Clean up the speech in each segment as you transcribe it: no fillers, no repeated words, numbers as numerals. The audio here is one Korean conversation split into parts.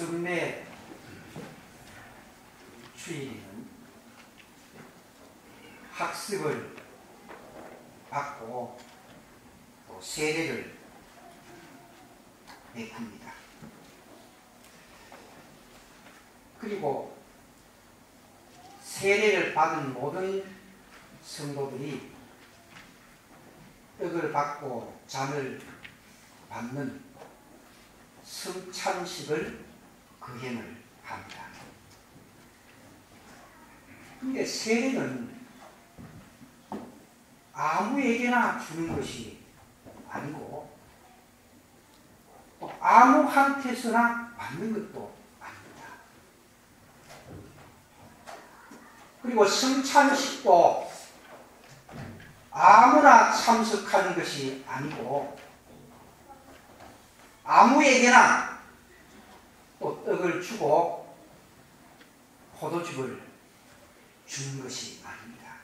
성례 주일에는 학습을 받고 또 세례를 베풉니다. 그리고 세례를 받은 모든 성도들이 떡을 받고 잔을 받는 성찬식을 거행을 합니다. 그런데 세례는 아무에게나 주는 것이 아니고 또 아무한테서나 받는 것도 아닙니다. 그리고 성찬식도 아무나 참석하는 것이 아니고 아무에게나 또 떡을 주고 포도즙을 주는 것이 아닙니다.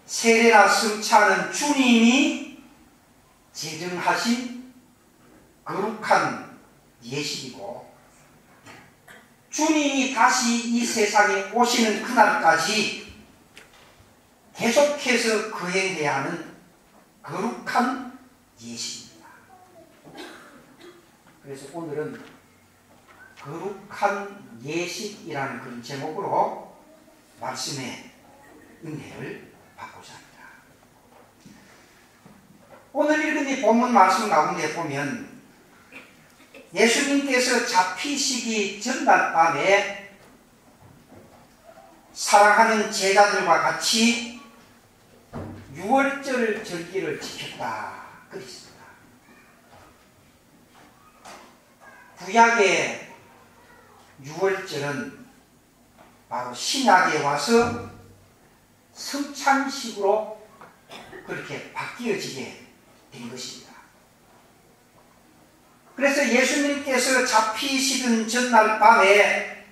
세례나 성찬은 주님이 제정하신 거룩한 예식이고 주님이 다시 이 세상에 오시는 그날까지 계속해서 거행해야 하는 거룩한 예식입니다. 그래서 오늘은 거룩한 예식이라는 그런 제목으로 말씀의 은혜를 받고자 합니다. 오늘 읽은 이 본문 말씀 가운데 보면 예수님께서 잡히시기 전날 밤에 사랑하는 제자들과 같이 유월절 절기를 지켰다 그랬습니다. 구약의 유월절은 바로 신약에 와서 성찬식으로 그렇게 바뀌어지게 된 것입니다. 그래서 예수님께서 잡히시던 전날 밤에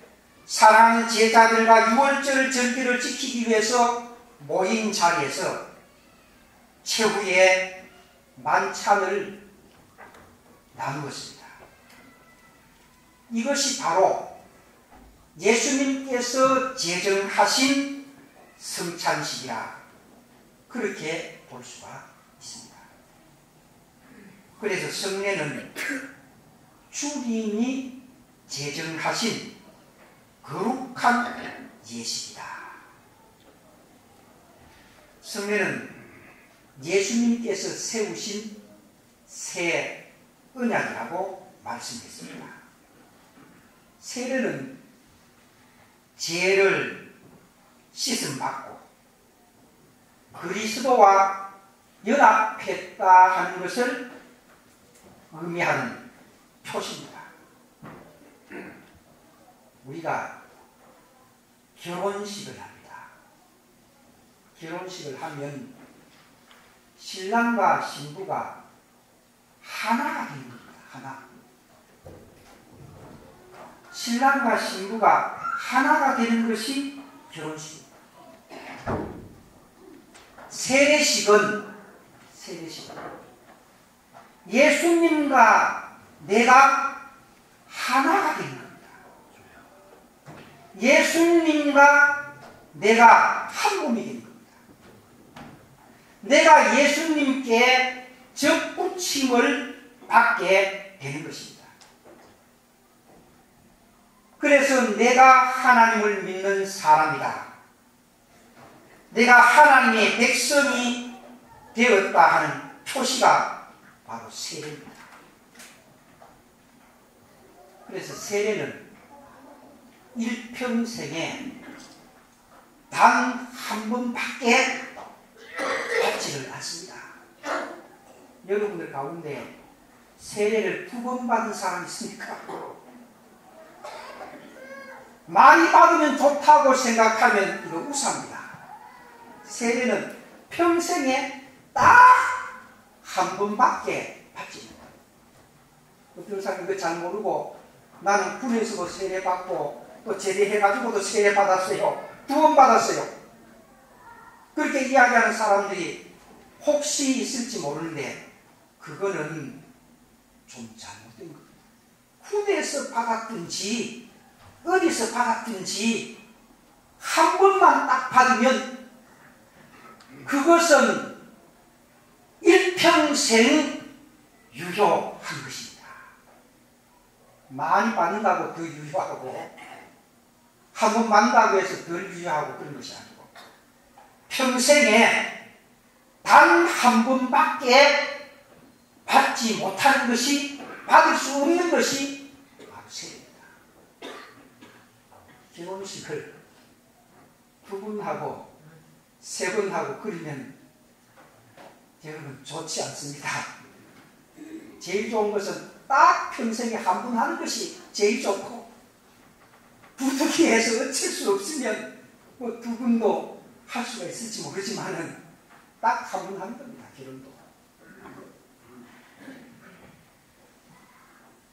사랑하는 제자들과 유월절 절기를 지키기 위해서 모인 자리에서 최후의 만찬을 나누었습니다. 이것이 바로 예수님께서 제정하신 성찬식이라 그렇게 볼 수가 있습니다. 그래서 성례는 주님이 제정하신 거룩한 예식이다. 성례는 예수님께서 세우신 새 언약이라고 말씀했습니다. 세례는 죄를 씻음받고 그리스도와 연합했다 하는 것을 의미하는 표시입니다. 우리가 결혼식을 합니다. 결혼식을 하면 신랑과 신부가 하나가 되는 겁니다. 하나. 신랑과 신부가 하나가 되는 것이 결혼식입니다. 세례식은 예수님과 내가 하나가 되는 겁니다. 예수님과 내가 한 몸이 되는 겁니다. 내가 예수님께 접붙임을 받게 되는 것입니다. 그래서 내가 하나님을 믿는 사람이다. 내가 하나님의 백성이 되었다 하는 표시가 바로 세례입니다. 그래서 세례는 일평생에 단 한 번밖에 받지를 않습니다. 여러분들 가운데 세례를 2번 받은 사람 있습니까? 많이 받으면 좋다고 생각하면 이거 우사입니다. 세례는 평생에 딱 한 번밖에 받지 못합니다. 어떤 사람이 이거 잘 모르고 나는 군에서도 세례 받고 또 제대해가지고도 세례 받았어요. 2번 받았어요. 그렇게 이야기하는 사람들이 혹시 있을지 모르는데 그거는 좀 잘못된 겁니다. 군에서 받았든지 어디서 받았든지 한 번만 딱 받으면 그것은 일평생 유효한 것입니다. 많이 받는다고 더 유효하고 한 번 받는다고 해서 덜 유효하고 그런 것이 아니고 평생에 단 한 번밖에 받지 못하는 것이, 받을 수 없는 것이 바로 세례입니다. 결혼식을 2번 하고 3번 하고 그러면 여러분 좋지 않습니다. 제일 좋은 것은 딱 평생에 한 번 하는 것이 제일 좋고, 부득이해서 어쩔 수 없으면 뭐 2번도 할 수가 있을지 모르지만은 딱 한 번 하는 겁니다. 결혼도.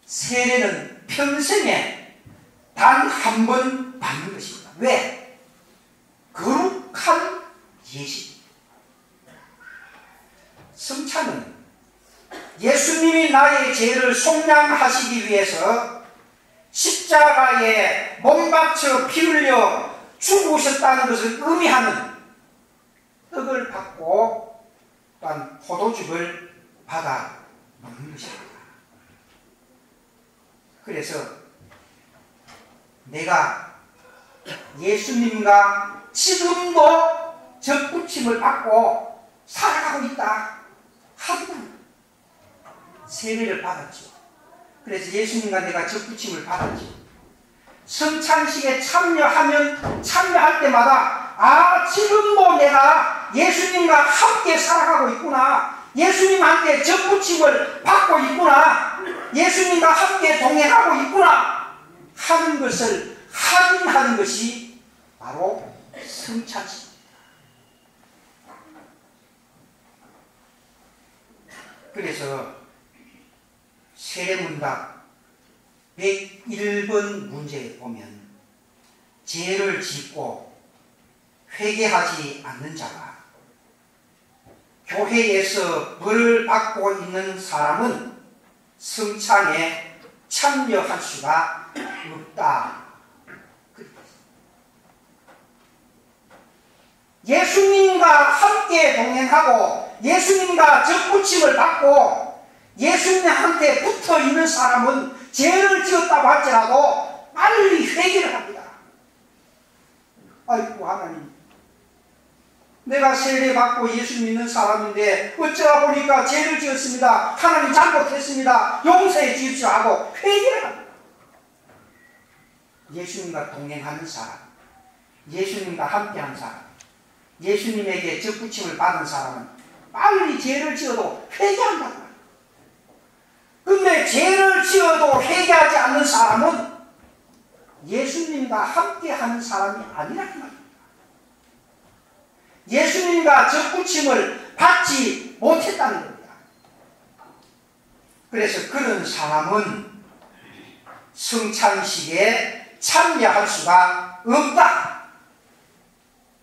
세례는 평생에 단 한 번 받는 것입니다. 왜? 거룩한 예식입니다. 성찬은 예수님이 나의 죄를 속량하시기 위해서 십자가에 몸 바쳐 피 흘려 죽으셨다는 것을 의미하는 떡을 받고 또한 포도즙을 받아 먹는 것입니다. 그래서 내가 예수님과 지금도 접붙임을 받고 살아가고 있다 하지만 세례를 받았죠. 그래서 예수님과 내가 접붙임을 받았죠. 성찬식에 참여할 때마다 지금도 내가 예수님과 함께 살아가고 있구나, 예수님한테 접붙임을 받고 있구나, 예수님과 함께 동행하고 있구나 하는 것을 확인하는 것이 바로 성찬식입니다. 그래서 세례문답 101번 문제에 보면 죄를 짓고 회개하지 않는 자가 교회에서 벌을 받고 있는 사람은 성찬에 참여할 수가 없다. 예수님과 함께 동행하고 예수님과 접붙임을 받고 예수님한테 붙어 있는 사람은 죄를 지었다고 할지라도 빨리 회개를 합니다. 아이고 하나님, 내가 세례받고 예수 믿는 사람인데 어쩌다 보니까 죄를 지었습니다. 하나님 잘못했습니다. 용서해 주십시오 하고 회개를 합니다. 예수님과 동행하는 사람, 예수님과 함께한 사람, 예수님에게 접붙임을 받은 사람은 빨리 죄를 지어도 회개한다고 합니다. 근데 죄를 지어도 회개하지 않는 사람은 예수님과 함께하는 사람이 아니라는 말입니다. 예수님과 접붙임을 받지 못했다는 겁니다. 그래서 그런 사람은 성찬식에 참여할 수가 없다.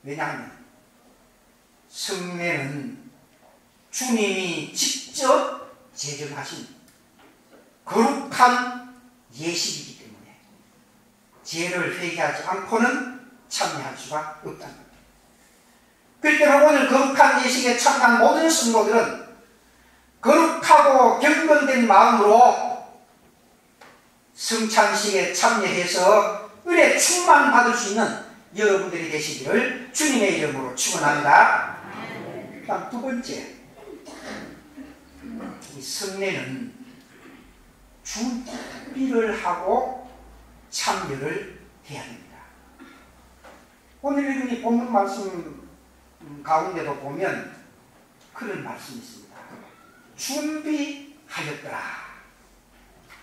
왜냐하면 성례는 주님이 직접 제정하신 거룩한 예식이기 때문에 죄를 회개하지 않고는 참여할 수가 없다는 겁니다. 그렇기 때문에 오늘 거룩한 예식에 참여한 모든 성도들은 거룩하고 경건된 마음으로 성찬식에 참여해서 은혜 충만 받을 수 있는 여러분들이 되시기를 주님의 이름으로 축원합니다. 다음 2번째, 이 성례는 준비를 하고 참여를 해야 됩니다. 오늘 읽은 이 본문 말씀 가운데도 보면 그런 말씀이 있습니다. 준비하였더라.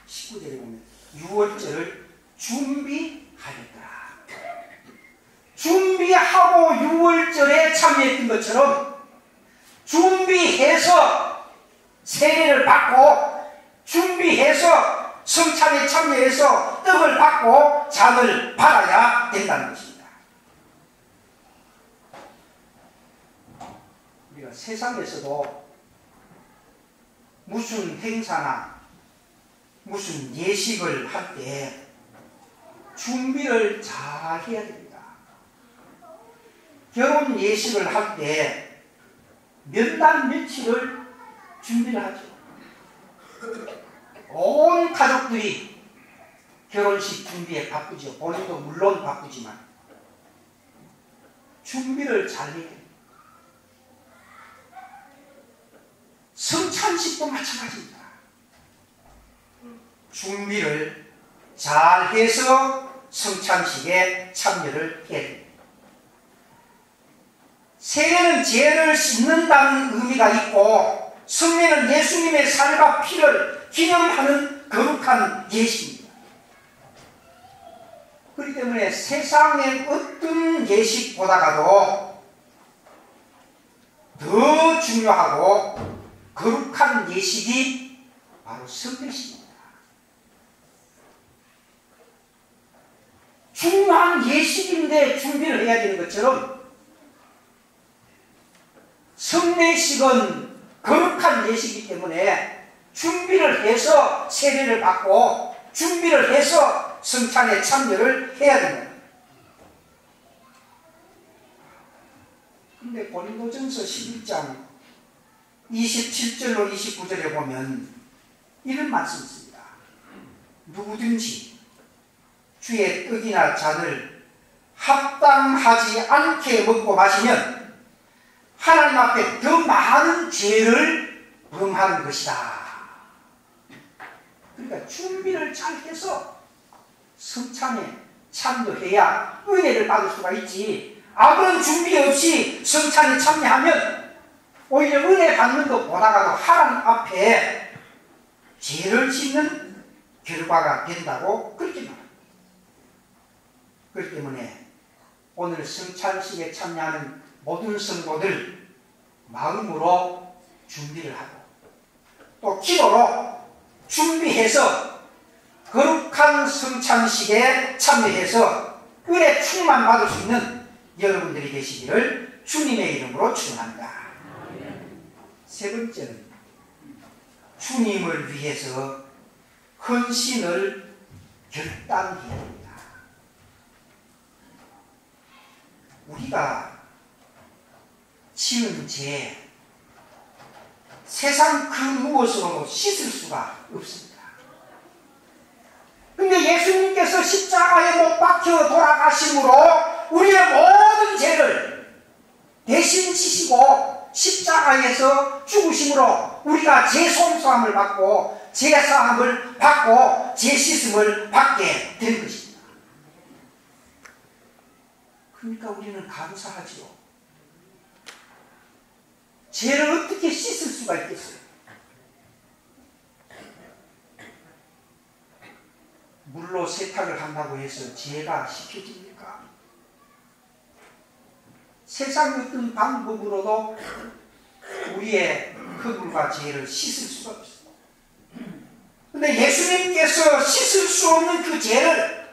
19절에 보면 유월절을 준비하였더라. 준비하고 유월절에 참여했던 것처럼 준비해서 세례를 받고 준비해서 성찬에 참여해서 떡을 받고 잔을 받아야 된다는 것입니다. 우리가 세상에서도 무슨 행사나 무슨 예식을 할 때 준비를 잘 해야 됩니다. 결혼 예식을 할 때 몇 날 며칠을 준비를 하죠. 온 가족들이 결혼식 준비에 바쁘죠. 본인도 물론 바쁘지만 준비를 잘 해야 됩니다. 성찬식도 마찬가지입니다. 준비를 잘 해서 성찬식에 참여를 해야 됩니다. 세례는 죄를 씻는다는 의미가 있고 성례는 예수님의 살과 피를 기념하는 거룩한 예식입니다. 그렇기 때문에 세상의 어떤 예식보다가도 더 중요하고 거룩한 예식이 바로 성례식입니다. 중요한 예식인데 준비를 해야 되는 것처럼 성례식은 거룩한 예식이기 때문에 준비를 해서 세례를 받고 준비를 해서 성찬에 참여를 해야 됩니다. 근데 고린도전서 11장 27절로 29절에 보면 이런 말씀이 있습니다. 누구든지 주의 떡이나 잔을 합당하지 않게 먹고 마시면 하나님 앞에 더 많은 죄를 범하는 것이다. 그러니까 준비를 잘 해서 성찬에 참여해야 은혜를 받을 수가 있지. 아무런 준비 없이 성찬에 참여하면 오히려 은혜 받는 것보다가도 하나님 앞에 죄를 짓는 결과가 된다고 그렇게 말합니다. 그렇기 때문에 오늘 성찬식에 참여하는 모든 성도들 마음으로 준비를 하고 또 기도로 준비해서 거룩한 성찬식에 참여해서 은혜 충만 받을 수 있는 여러분들이 되시기를 주님의 이름으로 축원합니다. 세 번째는 주님을 위해서 헌신을 결단해야 합니다. 우리가 지은 죄, 세상 그 무엇으로도 씻을 수가 없습니다. 근데 예수님께서 십자가에 못 박혀 돌아가심으로 우리의 모든 죄를 대신 지시고 십자가에서 죽으심으로 우리가 죄 송수함을 받고 죄 사함을 받고 죄 씻음을 받게 된 것입니다. 그러니까 우리는 감사하지요. 죄를 어떻게 씻을 수가 있겠어요? 물로 세탁을 한다고 해서 죄가 씻겨집니까? 세상 어떤 방법으로도 우리의 허물과 죄를 씻을 수가 없어요. 그런데 예수님께서 씻을 수 없는 그 죄를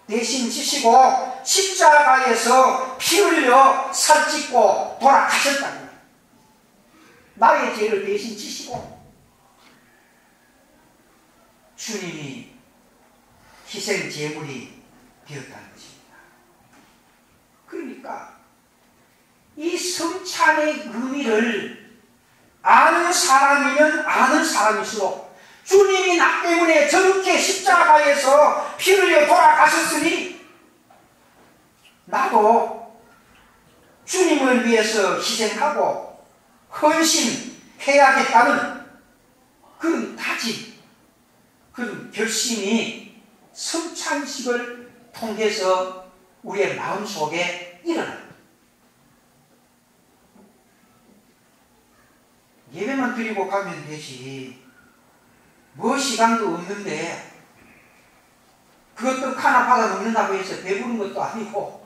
대신 지시고 십자가에서 피 흘려 살찌고 돌아가셨다는 거예요. 나의 죄를 대신 지시고 주님이 희생 제물이 되었다는 것입니다. 그러니까 이 성찬의 의미를 아는 사람이면 아는 사람일수록 주님이 나 때문에 저렇게 십자가에서 피 흘려 돌아가셨으니 나도 주님을 위해서 희생하고 헌신해야겠다는 그런 다짐, 그런 결심이 성찬식을 통해서 우리의 마음속에 일어나요. 예배만 드리고 가면 되지. 뭐 시간도 없는데 그것도 하나 받아 먹는다고 해서 배부른 것도 아니고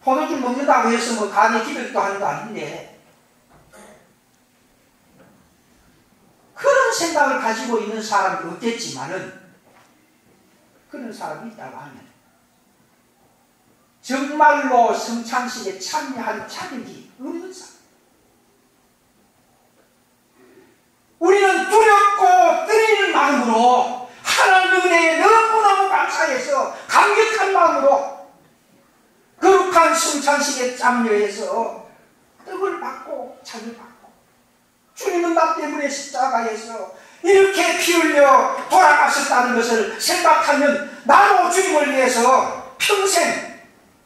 포도주 먹는다고 해서 뭐 간에 기별도 하는 거 아닌데 그런 생각을 가지고 있는 사람이 없겠지만은 그런 사람이 있다고 하면 정말로 성찬식에 참여할 자격이 없는 사람. 우리는 두렵고 떨리는 마음 마음으로 하나님 은혜에 너무너무 감사해서 감격한 마음으로 거룩한 성찬식에 참여해서 떡을 받고 잔을 받고 주님은 나 때문에 십자가에서 이렇게 피 흘려 돌아가셨다는 것을 생각하면 나도 주님을 위해서 평생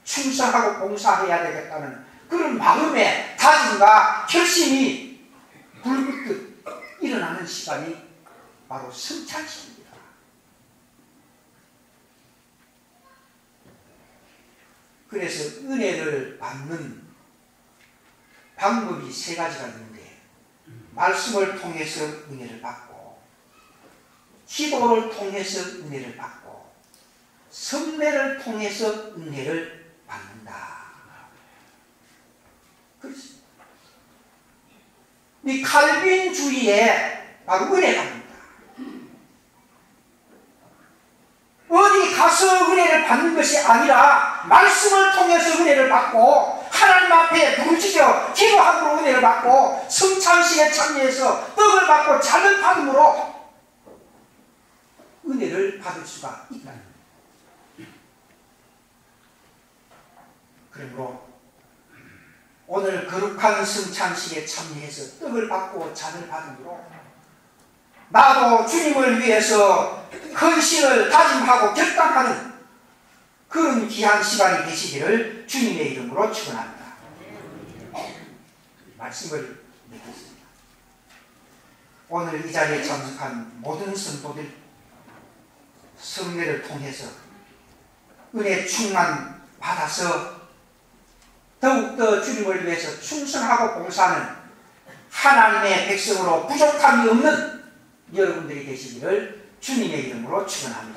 충성하고 봉사해야 되겠다는 그런 마음의 다짐과 결심이 불붙듯 일어나는 시간이 바로 성찬식입니다. 그래서 은혜를 받는 방법이 세 가지가 있는데 말씀을 통해서 은혜를 받고 기도를 통해서 은혜를 받고 성례를 통해서 은혜를 받는다. 그렇습니다. 이 칼빈주의에 바로 은혜랍니다. 어디 가서 은혜를 받는 것이 아니라 말씀을 통해서 은혜를 받고 하나님 앞에 부르짖어 기도함으로 은혜를 받고 성찬식에 참여해서 떡을 받고 잔을 받음으로 은혜를 받을 수가 있다는 거예요. 그러므로 오늘 거룩한 성찬식에 참여해서 떡을 받고 잔을 받음으로 나도 주님을 위해서 헌신을 다짐하고 결단하는 그런 귀한 시간이 되시기를 주님의 이름으로 축원합니다. 말씀을 맺겠습니다. 오늘 이 자리에 참석한 모든 성도들 성례를 통해서 은혜 충만 받아서 더욱더 주님을 위해서 충성하고 봉사하는 하나님의 백성으로 부족함이 없는 여러분들이 되시기를 주님의 이름으로 축원합니다.